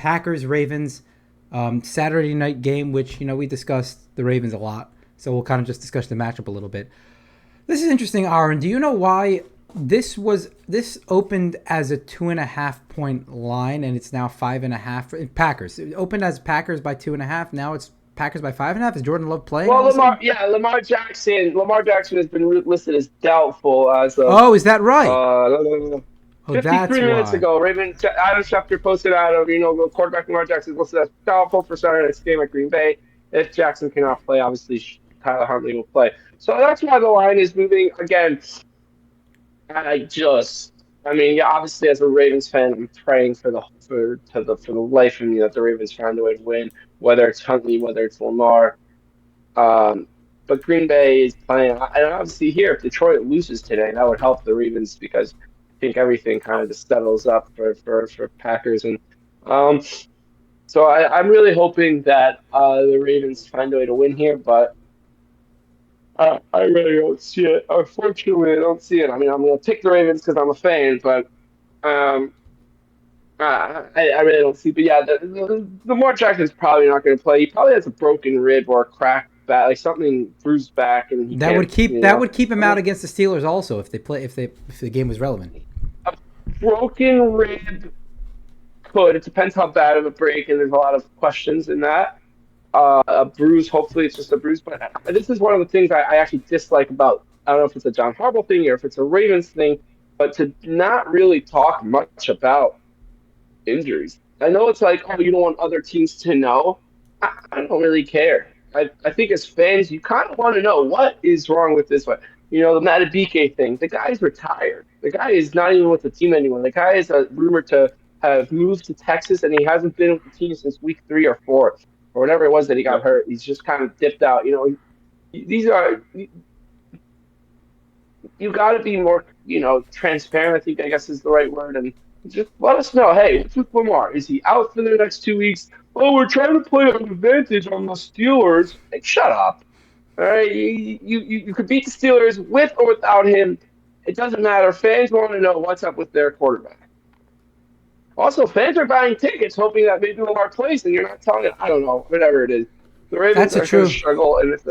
Packers Ravens Saturday night game, which we discussed the Ravens a lot, so we'll kind of just discuss the matchup a little bit. This is interesting, Aaron. Do you know why this opened as a 2.5 point line and it's now 5.5? Packers. It opened as Packers by 2.5. Now it's Packers by 5.5. Is Jordan Love playing Well, all of a sudden? Lamar Jackson has been listed as doubtful as of Oh, is that right? uh, Oh, that's 53 minutes why. ago. Adam Schefter posted out of the quarterback Lamar Jackson is listed as doubtful for Saturday's game at Green Bay. If Jackson cannot play, obviously Tyler Huntley will play. So that's why the line is moving again. I just, I mean, yeah, obviously as a Ravens fan, I'm praying for the life of me that the Ravens find a way to win, whether it's Huntley, whether it's Lamar. Um, but Green Bay is playing, and obviously here, if Detroit loses today, that would help the Ravens because I think everything kind of just settles up for Packers, and um, so I'm really hoping that the Ravens find a way to win here, but. I really don't see it. Unfortunately, I don't see it. I mean, I'm going to pick the Ravens because I'm a fan, but um, I really don't see. But yeah, the Lamar Jackson's probably not going to play. He probably has a broken rib or a cracked back, like something bruised back, and he That can't. would keep that would keep him out against the Steelers also if the game was relevant. A broken rib could. It depends how bad of a break, and there's a lot of questions in that. A bruise, hopefully it's just a bruise. But this is one of the things I actually dislike about. I don't know if it's a John Harbaugh thing or if it's a Ravens thing, but to not really talk much about injuries. I know it's like, oh, you don't want other teams to know. I don't really care. I think as fans, you kind of want to know what is wrong with this one. The Matabike thing. The guy's retired. The guy is not even with the team anymore. The guy is rumored to have moved to Texas, and he hasn't been with the team since week 3 or 4, or whatever it was that he got Yep. hurt. He's just kind of dipped out. These are you got to be more, transparent. I guess is the right word, and just let us know. Hey, what's with Lamar? Is he out for the next 2 weeks? Oh, we're trying to play an advantage on the Steelers. Like, shut up. All right, you could beat the Steelers with or without him. It doesn't matter. Fans want to know what's up with their quarterback. Also, fans are buying tickets hoping that maybe Lamar plays, and you're not telling it. I don't know, whatever it is. The Ravens That's a are going to true. struggle, and if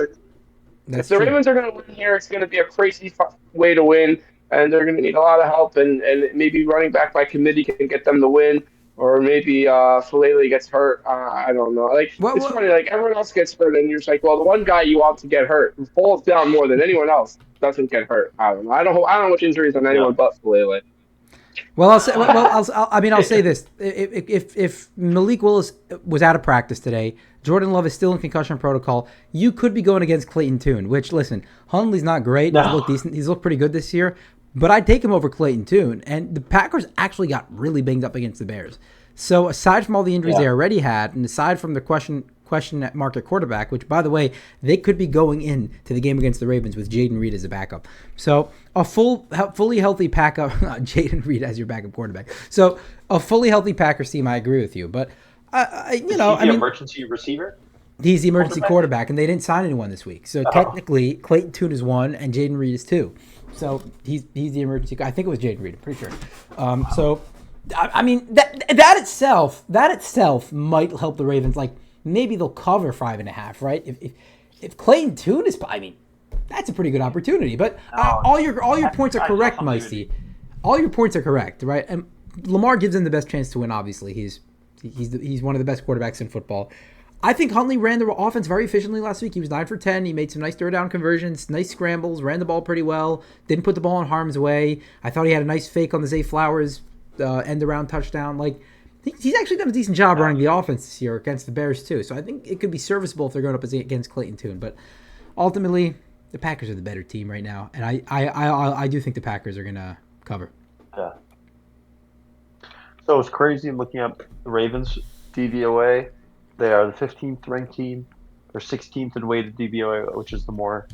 That's the true. Ravens are going to win here, it's going to be a crazy way to win, and they're going to need a lot of help. And maybe running back by committee can get them the win, or maybe Falele gets hurt. I don't know. Like What, it's what funny. Like everyone else gets hurt, and you're just like, well, the one guy you want to get hurt who falls down more than anyone else doesn't get hurt. I don't know. I don't know which injuries on anyone Yep. but Falele. Well, I'll say. Well, I mean, I'll say this: if Malik Willis was out of practice today, Jordan Love is still in concussion protocol. You could be going against Clayton Tune. Which, listen, Hundley's not great. He's No. looked decent. He's looked pretty good this year. But I'd take him over Clayton Tune. And the Packers actually got really banged up against the Bears. So aside from all the injuries they Yeah. already had, and aside from the question at market quarterback, which by the way they could be going in to the game against the Ravens with Jaden Reed as a backup. So a fully healthy backup, Jaden Reed as your backup quarterback. So a fully healthy Packers team, I agree with you, but Is he I the mean, emergency receiver? he's the emergency Quarterback? quarterback, and they didn't sign anyone this week. So Oh. technically, Clayton Tune is one, and Jaden Reed is two. So he's the emergency. I think it was Jaden Reed. I'm pretty sure. So I mean that itself might help the Ravens. Like maybe they'll cover 5.5, right? If Clayton Tune is, I mean, that's a pretty good opportunity. But No, all your that's points are correct, opportunity. Meisty. All your points are correct, right? And Lamar gives them the best chance to win. Obviously, he's one of the best quarterbacks in football. I think Huntley ran the offense very efficiently last week. He was 9 for 10. He made some nice third down conversions, nice scrambles, ran the ball pretty well, didn't put the ball in harm's way. I thought he had a nice fake on the Zay Flowers end around touchdown. Like, he's actually done a decent job running the offense this year against the Bears, too. So I think it could be serviceable if they're going up against Clayton Tune. But ultimately, the Packers are the better team right now. And I do think the Packers are going to cover. Yeah. So it's crazy looking up the Ravens DVOA. They are the 15th ranked team. They're 16th in weighted DVOA, which is the more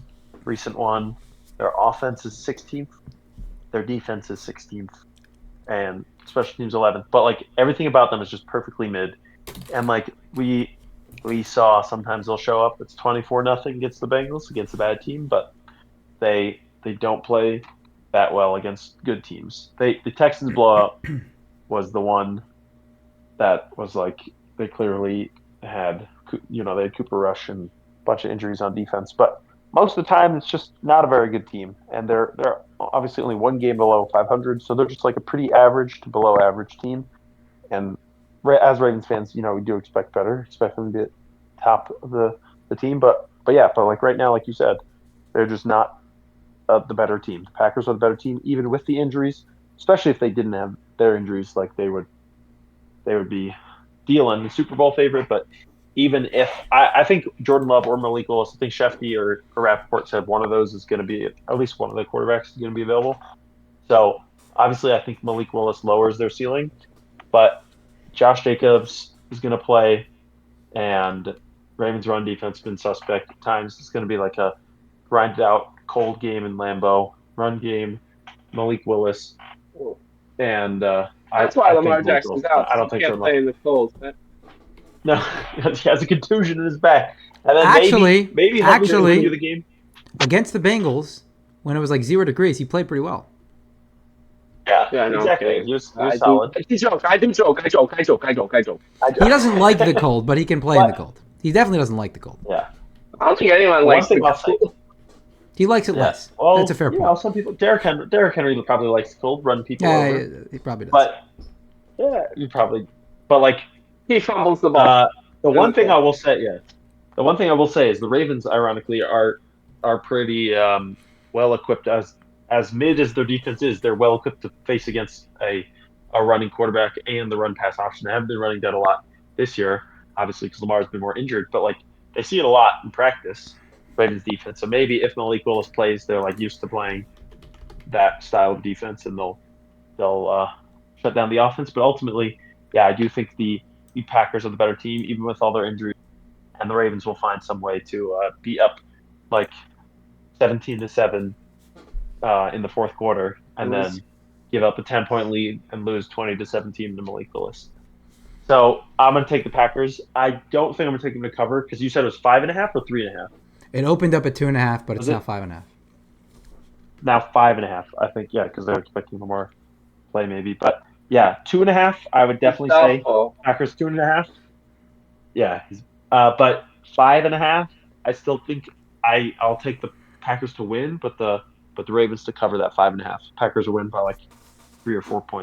recent one. Their offense is 16th. Their defense is 16th, and special teams 11th. But like everything about them is just perfectly mid. And like we saw, sometimes they'll show up. It's 24-0 against the Bengals, against a bad team, but they don't play that well against good teams. The Texans blowout was the one that was like they clearly had, they had Cooper Rush and a bunch of injuries on defense. But most of the time, it's just not a very good team, and they're obviously only one game below 500, so they're just like a pretty average to below average team. And as Ravens fans, we do expect better, expect them to be at top of the team. But like right now, like you said, they're just not the better team. The Packers are the better team, even with the injuries. Especially if they didn't have their injuries, like they would be dealing the Super Bowl favorite. But even if I think Jordan Love or Malik Willis, I think Shefty or Rappaport said one of those is going to be, at least one of the quarterbacks is going to be available. So obviously, I think Malik Willis lowers their ceiling, but Josh Jacobs is going to play, and Ravens' run defense has been suspect at times. It's going to be like a grinded out cold game in Lambeau, run game, Malik Willis, and That's why I Lamar think Malik Jackson's Willis. out. I He don't think can't Jordan Love. play in the cold. Man. No, he has a contusion in his back, and then Actually, maybe he'll do the game. Against the Bengals, when it was like 0 degrees, he played pretty well. Yeah, no, exactly. okay. He was solid. I joke. I joke. He doesn't like the cold, but he can play in the cold. He definitely doesn't like the cold. Yeah. I don't think anyone likes the cold. He likes it less. Well, that's a fair point. Some people. Derrick Henry probably likes cold, run people over. Yeah, he probably does. But he probably. But like he fumbles the ball. The one thing I will say is the Ravens, ironically, are pretty well equipped as mid as their defense is. They're well equipped to face against a running quarterback and the run pass option. They haven't been running that a lot this year, obviously, because Lamar's been more injured. But like they see it a lot in practice, Ravens defense. So maybe if Malik Willis plays, they're like used to playing that style of defense, and they'll shut down the offense. But ultimately, yeah, I do think the Packers are the better team, even with all their injuries, and the Ravens will find some way to be up like 17-7 in the fourth quarter, and then give up a 10-point lead and lose 20-17 to Malik Willis. So I'm going to take the Packers. I don't think I'm going to take them to cover because you said it was 5.5 or 3.5. It opened up at 2.5, but it's now 5.5. Now 5.5, I think, yeah, because they're expecting more play maybe, but. Yeah, 2.5. I would definitely say Packers 2.5. Yeah, but 5.5. I still think I'll take the Packers to win, but the Ravens to cover that 5.5. Packers will win by like 3 or 4 points.